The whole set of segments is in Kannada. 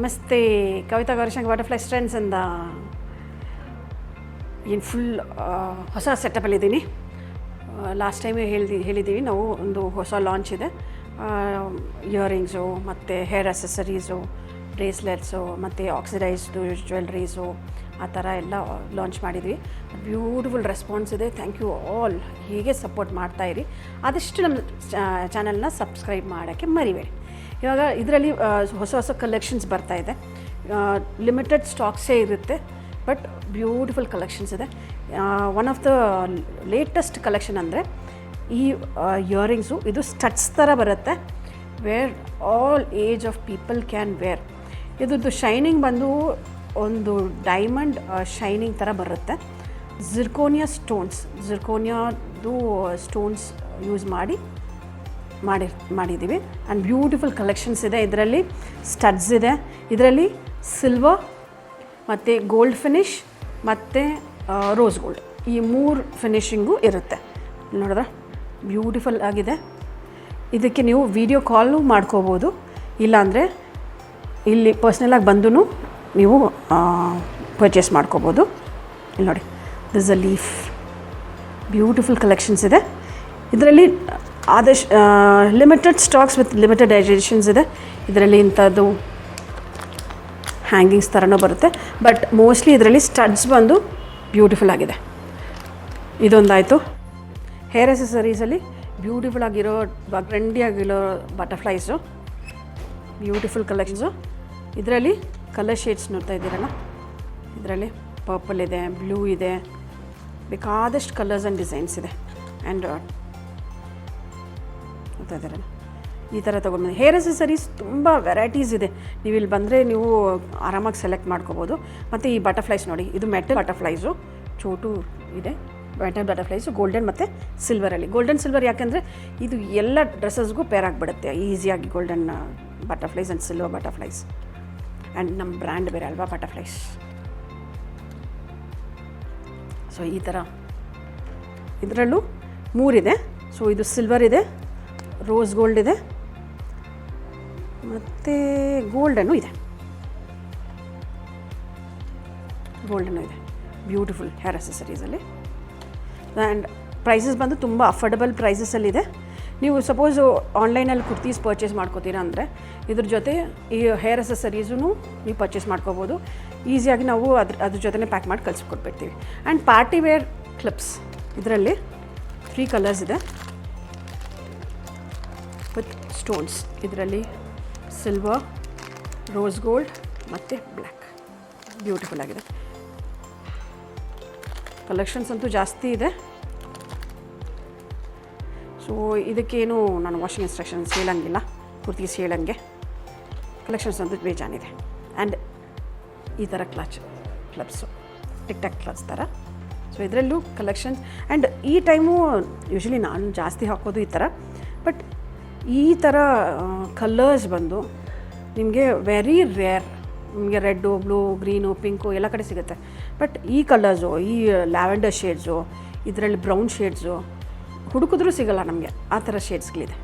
ನಮಸ್ತೆ, ಕವಿತಾ ಗೌರಿಶಂಕರ್ ಬಟರ್ಫ್ಲೈ ಸ್ಟ್ರೆಂಡ್ಸಿಂದ ಏನು ಫುಲ್ ಹೊಸ ಸೆಟಪಲ್ಲಿದ್ದೀನಿ. ಲಾಸ್ಟ್ ಟೈಮೇ ಹೇಳಿದ್ದೀವಿ ನಾವು, ಒಂದು ಹೊಸ ಲಾಂಚ್ ಇದೆ. ಇಯರಿಂಗ್ಸು ಮತ್ತು ಹೇರ್ ಅಸೆಸರೀಸು, ಬ್ರೇಸ್ಲೆಟ್ಸು ಮತ್ತು ಆಕ್ಸಿಡೈಸ್ಡು ಜ್ಯುವೆಲ್ರೀಸು ಆ ಥರ ಎಲ್ಲ ಲಾಂಚ್ ಮಾಡಿದ್ವಿ. ಬ್ಯೂಟಿಫುಲ್ ರೆಸ್ಪಾನ್ಸ್ ಇದೆ. Thank you all. ಹೀಗೆ ಸಪೋರ್ಟ್ ಮಾಡ್ತಾಯಿರಿ. ಆದಷ್ಟು ನಮ್ಮ ಚಾನಲ್ನ ಸಬ್ಸ್ಕ್ರೈಬ್ ಮಾಡೋಕ್ಕೆ ಮರಿಬೇಡಿ. ಇವಾಗ ಇದರಲ್ಲಿ ಹೊಸ ಕಲೆಕ್ಷನ್ಸ್ ಬರ್ತಾಯಿದೆ. ಲಿಮಿಟೆಡ್ ಸ್ಟಾಕ್ಸೇ ಇರುತ್ತೆ, ಬಟ್ ಬ್ಯೂಟಿಫುಲ್ ಕಲೆಕ್ಷನ್ಸ್ ಇದೆ. One of the latest collection ಅಂದರೆ ಈ ಇಯರಿಂಗ್ಸು. ಇದು ಸ್ಟಡ್ಸ್ ಥರ ಬರುತ್ತೆ, wear all age of people can wear. ಇದ್ರದ್ದು ಶೈನಿಂಗ್ ಬಂದು ಒಂದು ಡೈಮಂಡ್ ಶೈನಿಂಗ್ ಥರ ಬರುತ್ತೆ. ಜಿರ್ಕೋನಿಯಾದು ಸ್ಟೋನ್ಸ್ ಯೂಸ್ ಮಾಡಿದ್ದೀವಿ. ಆ್ಯಂಡ್ ಬ್ಯೂಟಿಫುಲ್ ಕಲೆಕ್ಷನ್ಸ್ ಇದೆ. ಇದರಲ್ಲಿ ಸ್ಟಡ್ಸ್ ಇದೆ, ಇದರಲ್ಲಿ ಸಿಲ್ವರ್ ಮತ್ತು ಗೋಲ್ಡ್ ಫಿನಿಶ್ ಮತ್ತು ರೋಸ್ ಗೋಲ್ಡ್, ಈ 3 ಫಿನಿಶಿಂಗು ಇರುತ್ತೆ. ನೋಡಿದ್ರೆ ಬ್ಯೂಟಿಫುಲ್ ಆಗಿದೆ. ಇದಕ್ಕೆ ನೀವು ವಿಡಿಯೋ ಕಾಲು ಮಾಡ್ಕೋಬೋದು, ಇಲ್ಲಾಂದರೆ ಇಲ್ಲಿ ಪರ್ಸ್ನಲಾಗಿ ಬಂದು ನೀವು ಪರ್ಚೇಸ್ ಮಾಡ್ಕೋಬೋದು. ಇಲ್ಲಿ ನೋಡಿ, this a leaf. Beautiful collections ಇದೆ. ಇದರಲ್ಲಿ ಆದಷ್ಟು limited stocks with limited editions ಇದೆ. ಇದರಲ್ಲಿ ಇಂಥದ್ದು ಹ್ಯಾಂಗಿಂಗ್ಸ್ ಥರನೂ ಬರುತ್ತೆ, ಬಟ್ ಮೋಸ್ಟ್ಲಿ ಇದರಲ್ಲಿ ಸ್ಟಡ್ಸ್ ಬಂದು ಬ್ಯೂಟಿಫುಲ್ ಆಗಿದೆ. ಇದೊಂದಾಯಿತು. ಹೇರ್ ಅಸೆಸರೀಸಲ್ಲಿ ಬ್ಯೂಟಿಫುಲ್ ಆಗಿರೋ ಗ್ರ್ಯಾಂಡಿಯಾಗಿರೋ ಬಟರ್ಫ್ಲೈಸು, ಬ್ಯೂಟಿಫುಲ್ ಕಲೆಕ್ಷನ್ಸು. ಇದರಲ್ಲಿ ಕಲರ್ ಶೇಡ್ಸ್ ನೋಡ್ತಾ ಇದ್ದೀರಲ್ಲ, ಇದರಲ್ಲಿ ಪರ್ಪಲ್ ಇದೆ, ಬ್ಲೂ ಇದೆ, ಬೇಕಾದಷ್ಟು ಕಲರ್ಸ್ ಆ್ಯಂಡ್ ಡಿಸೈನ್ಸ್ ಇದೆ. ಆ್ಯಂಡ್ ನೋಡ್ತಾ ಇದ್ದೀರಲ್ಲ, ಈ ಥರ ತೊಗೊಂಡ್ಬಂದು ಹೇರ್ ಅಸೆಸರೀಸ್ ತುಂಬ ವೆರೈಟೀಸ್ ಇದೆ. ನೀವು ಇಲ್ಲಿ ಬಂದರೆ ನೀವು ಆರಾಮಾಗಿ ಸೆಲೆಕ್ಟ್ ಮಾಡ್ಕೋಬೋದು. ಮತ್ತು ಈ ಬಟರ್ಫ್ಲೈಸ್ ನೋಡಿ, ಇದು ಮೆಟಲ್ ಬಟರ್ಫ್ಲೈಸು, ಚೋಟು ಇದೆ. ಮೆಟಲ್ ಬಟರ್ಫ್ಲೈಸು ಗೋಲ್ಡನ್ ಮತ್ತು ಸಿಲ್ವರಲ್ಲಿ. ಗೋಲ್ಡನ್ ಸಿಲ್ವರ್ ಯಾಕೆಂದರೆ ಇದು ಎಲ್ಲ ಡ್ರೆಸ್ಸಸ್ಗೂ ಪೇರ್ ಆಗಿಬಿಡುತ್ತೆ ಈಸಿಯಾಗಿ, golden butterflies and silver butterflies. And ನಮ್ಮ ಬ್ರ್ಯಾಂಡ್ ಬೇರೆ ಅಲ್ವಾ, ಬಟರ್ಫ್ಲೈಸ್. ಸೊ ಈ ಥರ ಇದರಲ್ಲೂ 3 ಇದೆ. ಸೊ ಇದು ಸಿಲ್ವರ್ ಇದೆ, ರೋಸ್ ಗೋಲ್ಡ್ ಇದೆ, ಮತ್ತು ಗೋಲ್ಡನ್ನು ಇದೆ. ಬ್ಯೂಟಿಫುಲ್ ಹೇರ್ ಅಸೆಸರೀಸಲ್ಲಿ. ಆ್ಯಂಡ್ ಪ್ರೈಸಸ್ ಬಂದು ತುಂಬ ಅಫೋರ್ಡಬಲ್ ಪ್ರೈಸಸಲ್ಲಿದೆ. ನೀವು ಸಪೋಸು ಆನ್ಲೈನಲ್ಲಿ ಕುರ್ತೀಸ್ ಪರ್ಚೇಸ್ ಮಾಡ್ಕೋತೀರಾ ಅಂದರೆ ಇದ್ರ ಜೊತೆ ಈ ಹೇರ್ ಅಸೆಸರೀಸೂ ನೀವು ಪರ್ಚೇಸ್ ಮಾಡ್ಕೋಬೋದು. ಈಸಿಯಾಗಿ ನಾವು ಅದ್ರ ಜೊತೆನೇ ಪ್ಯಾಕ್ ಮಾಡಿ ಕಳಿಸ್ಕೊಟ್ಬಿಡ್ತೀವಿ. ಆ್ಯಂಡ್ ಪಾರ್ಟಿ ವೇರ್ ಕ್ಲಿಪ್ಸ್, ಇದರಲ್ಲಿ 3 ಕಲರ್ಸ್ ಇದೆ ವಿತ್ ಸ್ಟೋನ್ಸ್. ಇದರಲ್ಲಿ ಸಿಲ್ವರ್, ರೋಸ್ ಗೋಲ್ಡ್ ಮತ್ತು ಬ್ಲ್ಯಾಕ್. ಬ್ಯೂಟಿಫುಲ್ ಆಗಿದೆ. ಕಲೆಕ್ಷನ್ಸ್ ಅಂತೂ ಜಾಸ್ತಿ ಇದೆ. ಸೊ ಇದಕ್ಕೇನು ನಾನು ವಾಷಿಂಗ್ ಇನ್ಸ್ಟ್ರಕ್ಷನ್ಸ್ ಹೇಳಂಗಿಲ್ಲ, ಕುರ್ತೀಸ್ ಹೇಳಂಗೆ. ಕಲೆಕ್ಷನ್ಸ್ ಅಂತೂ ಬೇಜಾನಿದೆ. ಆ್ಯಂಡ್ ಈ ಥರ ಕ್ಲಬ್ಸು, ಟಿಕ್ ಟಾಕ್ ಕ್ಲಬ್ಸ್ ಥರ. ಸೊ ಇದರಲ್ಲೂ ಕಲೆಕ್ಷನ್ಸ್. ಆ್ಯಂಡ್ ಈ ಟೈಮು ಯೂಶ್ವಲಿ ನಾನು ಜಾಸ್ತಿ ಹಾಕೋದು ಈ ಥರ, ಬಟ್ ಈ ಥರ ಕಲರ್ಸ್ ಬಂದು ನಿಮಗೆ ವೆರಿ ರೇರ್. ನಿಮಗೆ ರೆಡ್ಡು, ಬ್ಲೂ, ಗ್ರೀನು, ಪಿಂಕು ಎಲ್ಲ ಕಡೆ ಸಿಗುತ್ತೆ. ಬಟ್ ಈ ಕಲರ್ಸು, ಈ ಲ್ಯಾವೆಂಡರ್ ಶೇಡ್ಸು, ಇದರಲ್ಲಿ ಬ್ರೌನ್ ಶೇಡ್ಸು ಹುಡುಕಿದ್ರೂ ಸಿಗೋಲ್ಲ ನಮಗೆ, ಆ ಥರ ಶೇಡ್ಸ್ಗಳಿದೆ.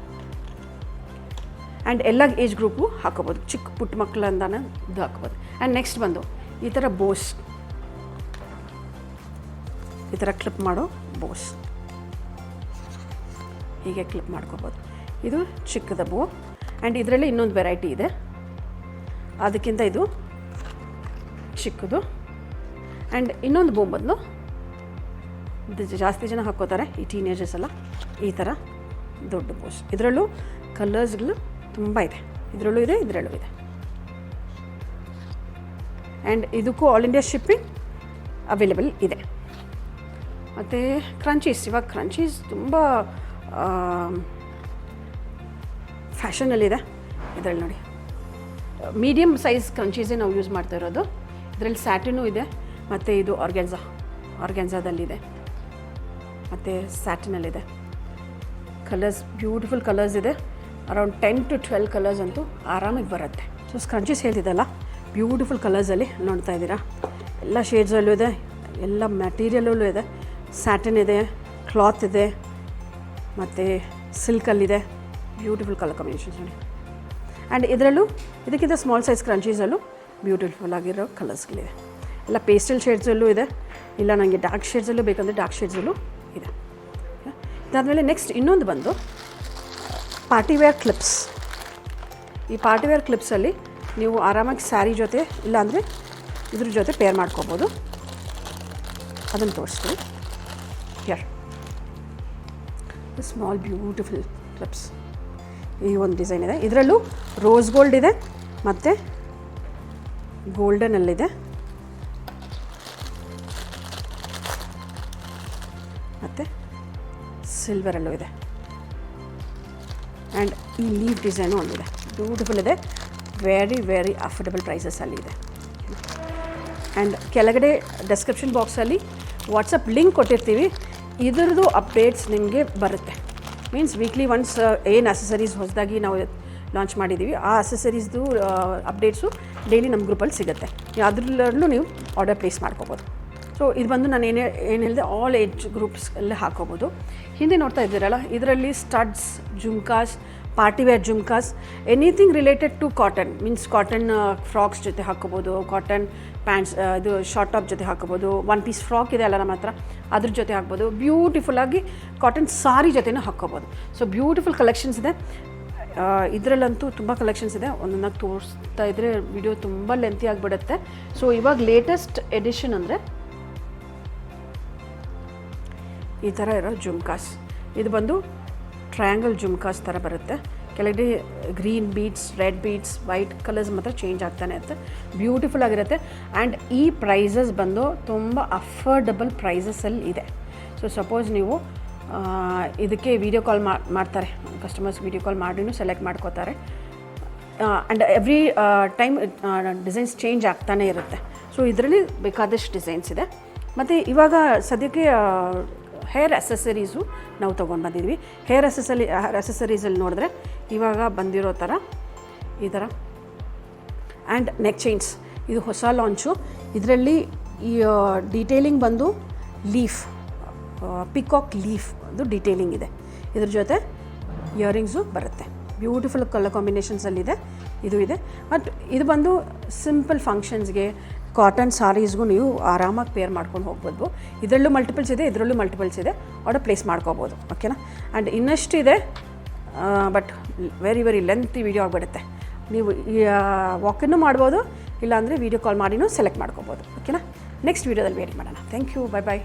ಆ್ಯಂಡ್ ಎಲ್ಲ ಏಜ್ ಗ್ರೂಪು ಹಾಕೋಬೋದು, ಚಿಕ್ಕ ಪುಟ್ಟ ಮಕ್ಕಳಿಂದಾನೆ ಇದು ಹಾಕೋಬೋದು. ಆ್ಯಂಡ್ ನೆಕ್ಸ್ಟ್ ಬಂದು ಈ ಥರ ಬೋಸ್, ಈ ಥರ ಕ್ಲಿಪ್ ಮಾಡೋ ಬೋಸ್, ಹೀಗೆ ಕ್ಲಿಪ್ ಮಾಡ್ಕೋಬೋದು. ಇದು ಚಿಕ್ಕದ ಬೋ. ಆ್ಯಂಡ್ ಇದರಲ್ಲಿ ಇನ್ನೊಂದು ವೆರೈಟಿ ಇದೆ, ಅದಕ್ಕಿಂತ ಇದು ಚಿಕ್ಕದು. ಆ್ಯಂಡ್ ಇನ್ನೊಂದು ಬೋ ಬದಲು ಇದು ಜಾಸ್ತಿ ಜನ ಹಾಕ್ಕೋತಾರೆ, ಈ ಟೀನೇಜರ್ಸ್ ಎಲ್ಲ. ಈ ಥರ ದೊಡ್ಡ ಬೋಸ್. ಇದರಲ್ಲೂ ಕಲರ್ಸ್ಗಳು ತುಂಬ ಇದೆ. ಇದರಲ್ಲೂ ಇದೆ, ಇದರಲ್ಲೂ ಇದೆ. ಆ್ಯಂಡ್ ಇದಕ್ಕೂ ಆಲ್ ಇಂಡಿಯಾ ಶಿಪ್ಪಿಂಗ್ ಅವೈಲೇಬಲ್ ಇದೆ. ಮತ್ತು ಕ್ರಂಚೀಸ್, ಇವಾಗ ಕ್ರಂಚೀಸ್ ತುಂಬ ಫ್ಯಾಷನಲ್ಲಿದೆ. ಇದರಲ್ಲಿ ನೋಡಿ, ಮೀಡಿಯಮ್ ಸೈಜ್ ಕ್ರಂಚೀಸೇ ನಾವು ಯೂಸ್ ಮಾಡ್ತಾ ಇರೋದು. ಇದರಲ್ಲಿ ಸ್ಯಾಟಿನೂ ಇದೆ, ಮತ್ತು ಇದು ಆರ್ಗ್ಯಾನ್ಝಾದಲ್ಲಿದೆ, ಮತ್ತು ಸ್ಯಾಟಿನಲ್ಲಿದೆ. ಕಲರ್ಸ್ ಬ್ಯೂಟಿಫುಲ್ ಕಲರ್ಸ್ ಇದೆ. ಅರೌಂಡ್ 10 to 12 ಕಲರ್ಸ್ ಅಂತೂ ಆರಾಮಾಗಿ ಬರುತ್ತೆ. ಸೊ ಸ್ಕ್ರಂಚೀಸ್ ಹೇಳ್ತಿದ್ದಲ್ಲ, ಬ್ಯೂಟಿಫುಲ್ ಕಲರ್ಸಲ್ಲಿ ನೋಡ್ತಾ ಇದ್ದೀರಾ. ಎಲ್ಲ ಶೇಡ್ಸಲ್ಲೂ ಇದೆ, ಎಲ್ಲ ಮೆಟೀರಿಯಲಲ್ಲೂ ಇದೆ. ಸ್ಯಾಟಿನ್ ಇದೆ, ಕ್ಲಾತ್ ಇದೆ, ಮತ್ತು ಸಿಲ್ಕಲ್ಲಿದೆ. ಬ್ಯೂಟಿಫುಲ್ ಕಲರ್ ಕಾಂಬಿನೇಷನ್ಸ್ ನೋಡಿ. ಆ್ಯಂಡ್ ಇದರಲ್ಲೂ ಇದಕ್ಕಿಂತ ಸ್ಮಾಲ್ ಸೈಜ್ ಕ್ರಂಚೀಸಲ್ಲೂ ಬ್ಯೂಟಿಫುಲ್ ಆಗಿರೋ ಕಲರ್ಸ್ಗಳಿದೆ. ಎಲ್ಲ ಪೇಸ್ಟಲ್ ಶೇಡ್ಸಲ್ಲೂ ಇದೆ, ಇಲ್ಲ ನನಗೆ ಡಾರ್ಕ್ ಶೇಡ್ಸಲ್ಲೂ ಬೇಕಂದರೆ ಡಾರ್ಕ್ ಶೇಡ್ಸಲ್ಲೂ ಇದೆ. ಇದಾದಮೇಲೆ ನೆಕ್ಸ್ಟ್ ಇನ್ನೊಂದು ಬಂದು ಪಾರ್ಟಿವೇರ್ ಕ್ಲಿಪ್ಸ್. ಈ ಪಾರ್ಟಿವೇರ್ ಕ್ಲಿಪ್ಸಲ್ಲಿ ನೀವು ಆರಾಮಾಗಿ ಸ್ಯಾರಿ ಜೊತೆ ಇಲ್ಲಾಂದರೆ ಇದ್ರ ಜೊತೆ ಪೇರ್ ಮಾಡ್ಕೋಬೋದು. ಅದನ್ನು ತೋರಿಸ್ತೀನಿ. Here small beautiful clips. ಈ ಒಂದು ಡಿಸೈನ್ ಇದೆ, ಇದರಲ್ಲೂ ರೋಸ್ ಗೋಲ್ಡ್ ಇದೆ ಮತ್ತು ಗೋಲ್ಡನಲ್ಲಿದೆ ಮತ್ತು ಸಿಲ್ವರಲ್ಲೂ ಇದೆ. ಆ್ಯಂಡ್ ಈ ಲೀಫ್ ಡಿಸೈನು ಒಂದಿದೆ, ಬ್ಯೂಟಿಫುಲ್ ಇದೆ, ವೆರಿ ಅಫೋರ್ಡಬಲ್ ಪ್ರೈಸಸಲ್ಲಿ ಇದೆ. ಆ್ಯಂಡ್ ಕೆಳಗಡೆ ಡಿಸ್ಕ್ರಿಪ್ಷನ್ ಬಾಕ್ಸಲ್ಲಿ ವಾಟ್ಸಪ್ ಲಿಂಕ್ ಕೊಟ್ಟಿರ್ತೀವಿ, ಇದರದ್ದು ಅಪ್ಡೇಟ್ಸ್ ನಿಮಗೆ ಬರುತ್ತೆ. ಮೀನ್ಸ್ ವೀಕ್ಲಿ ಒನ್ಸ್ ಏನು ಅಸೆಸರೀಸ್ ಹೊಸದಾಗಿ ನಾವು ಲಾಂಚ್ ಮಾಡಿದ್ದೀವಿ ಆ ಅಸೆಸರೀಸ್ದು ಅಪ್ಡೇಟ್ಸು ಡೈಲಿ ನಮ್ಮ ಗ್ರೂಪಲ್ಲಿ ಸಿಗುತ್ತೆ. ಅದರಲ್ಲೂ ನೀವು ಆರ್ಡರ್ ಪ್ಲೇಸ್ ಮಾಡ್ಕೋಬೋದು. ಸೊ ಇದು ಬಂದು ನಾನು ಏನು ಹೇಳಿದೆ, ಆಲ್ ಏಜ್ ಗ್ರೂಪ್ಸ್ ಎಲ್ಲ ಹಾಕೋಬೋದು. ಹಿಂದೆ ನೋಡ್ತಾ ಇದ್ದೀರಲ್ಲ, ಇದರಲ್ಲಿ studs, jhumkas, party wear jhumkas, anything related to cotton, means cotton frocks ಜೊತೆ ಹಾಕೋಬೋದು, ಕಾಟನ್ ಪ್ಯಾಂಟ್ಸ್, ಇದು ಶಾರ್ಟ್ ಟಾಪ್ ಜೊತೆ ಹಾಕೋಬೋದು, ಒನ್ ಪೀಸ್ ಫ್ರಾಕ್ ಇದೆ ಅಲ್ಲ ನಮ್ಮ ಹತ್ರ, ಅದ್ರ ಜೊತೆ ಹಾಕ್ಬೋದು. ಬ್ಯೂಟಿಫುಲ್ಲಾಗಿ ಕಾಟನ್ ಸಾರಿ ಜೊತೆನೂ ಹಾಕ್ಕೋಬೋದು. ಸೊ ಬ್ಯೂಟಿಫುಲ್ ಕಲೆಕ್ಷನ್ಸ್ ಇದೆ. ಇದರಲ್ಲಂತೂ ತುಂಬ ಕಲೆಕ್ಷನ್ಸ್ ಇದೆ. ಒಂದೊಂದು ತೋರಿಸ್ತಾ ಇದ್ದರೆ ವಿಡಿಯೋ ತುಂಬ ಲೆಂತಿ ಆಗಿಬಿಡುತ್ತೆ. ಸೊ ಇವಾಗ ಲೇಟೆಸ್ಟ್ ಎಡಿಷನ್ ಅಂದರೆ ಈ ಥರ ಇರೋ ಜುಮ್ಕಾಸ್. ಇದು ಬಂದು ಟ್ರಯಾಂಗಲ್ ಜುಮ್ಕಾಸ್ ಥರ ಬರುತ್ತೆ. ಕೆಳಗಡೆ green beads, red beads, white colours ಮಾತ್ರ ಚೇಂಜ್ ಆಗ್ತಾನೆ ಇರುತ್ತೆ. ಬ್ಯೂಟಿಫುಲ್ ಆಗಿರುತ್ತೆ. ಆ್ಯಂಡ್ ಈ ಪ್ರೈಸಸ್ ಬಂದು ತುಂಬ ಅಫೋರ್ಡಬಲ್ ಪ್ರೈಸಸಲ್ಲಿ ಇದೆ. ಸೊ ಸಪೋಸ್ ನೀವು ಇದಕ್ಕೆ ವೀಡಿಯೋ ಕಾಲ್ ಮಾಡ್ತಾರೆ ಕಸ್ಟಮರ್ಸ್, ವೀಡಿಯೋ ಕಾಲ್ ಮಾಡಿನೂ ಸೆಲೆಕ್ಟ್ ಮಾಡ್ಕೋತಾರೆ. And every time designs change ಆಗ್ತಾನೇ ಇರುತ್ತೆ. ಸೊ ಇದರಲ್ಲಿ ಬೇಕಾದಷ್ಟು ಡಿಸೈನ್ಸ್ ಇದೆ. ಮತ್ತು ಇವಾಗ ಸದ್ಯಕ್ಕೆ ಹೇರ್ ಅಸೆಸರೀಸು ನಾವು ತೊಗೊಂಡು ಬಂದಿದ್ವಿ. ಹೇರ್ ಅಸೆಸರೀಸಲ್ಲಿ ನೋಡಿದ್ರೆ ಇವಾಗ ಬಂದಿರೋ ಥರ ಈ ಥರ ಆ್ಯಂಡ್ ನೆಕ್ ಚೈನ್ಸ್, ಇದು ಹೊಸ ಲಾಂಚು. ಇದರಲ್ಲಿ ಈ ಡೀಟೇಲಿಂಗ್ ಬಂದು ಲೀಫ್, ಪಿಕಾಕ್ ಲೀಫ್ ಅದು ಡೀಟೇಲಿಂಗ್ ಇದೆ. ಇದ್ರ ಜೊತೆ ಇಯರಿಂಗ್ಸು ಬರುತ್ತೆ. ಬ್ಯೂಟಿಫುಲ್ ಕಲರ್ ಕಾಂಬಿನೇಷನ್ಸಲ್ಲಿದೆ. ಇದು ಇದೆ. ಬಟ್ ಇದು ಬಂದು ಸಿಂಪಲ್ ಫಂಕ್ಷನ್ಸ್ಗೆ, ಕಾಟನ್ ಸಾರೀಸ್ಗೂ ನೀವು ಆರಾಮಾಗಿ ಪೇರ್ ಮಾಡ್ಕೊಂಡು ಹೋಗ್ಬೋದು. ಇದರಲ್ಲೂ ಮಲ್ಟಿಪಲ್ಸ್ ಇದೆ, ಇದರಲ್ಲೂ ಮಲ್ಟಿಪಲ್ಸ್ ಇದೆ. ಆರ್ಡರ್ ಪ್ಲೇಸ್ ಮಾಡ್ಕೋಬೋದು. ಓಕೆನಾ. ಆ್ಯಂಡ್ ಇನ್ನಷ್ಟು ಇದೆ, ಬಟ್ ವೆರಿ ಲೆಂತಿ ವೀಡಿಯೋ ಆಗಿಬಿಡುತ್ತೆ. ನೀವು ವಾಕಿನ್ನೂ ಮಾಡ್ಬೋದು, ಇಲ್ಲಾಂದರೆ ವೀಡಿಯೋ ಕಾಲ್ ಮಾಡಿನೂ ಸೆಲೆಕ್ಟ್ ಮಾಡ್ಕೋಬೋದು. ಓಕೆನಾ. ನೆಕ್ಸ್ಟ್ ವೀಡಿಯೋದಲ್ಲಿ ವೇಟ್ ಮಾಡೋಣ. Thank you. ಬೈ.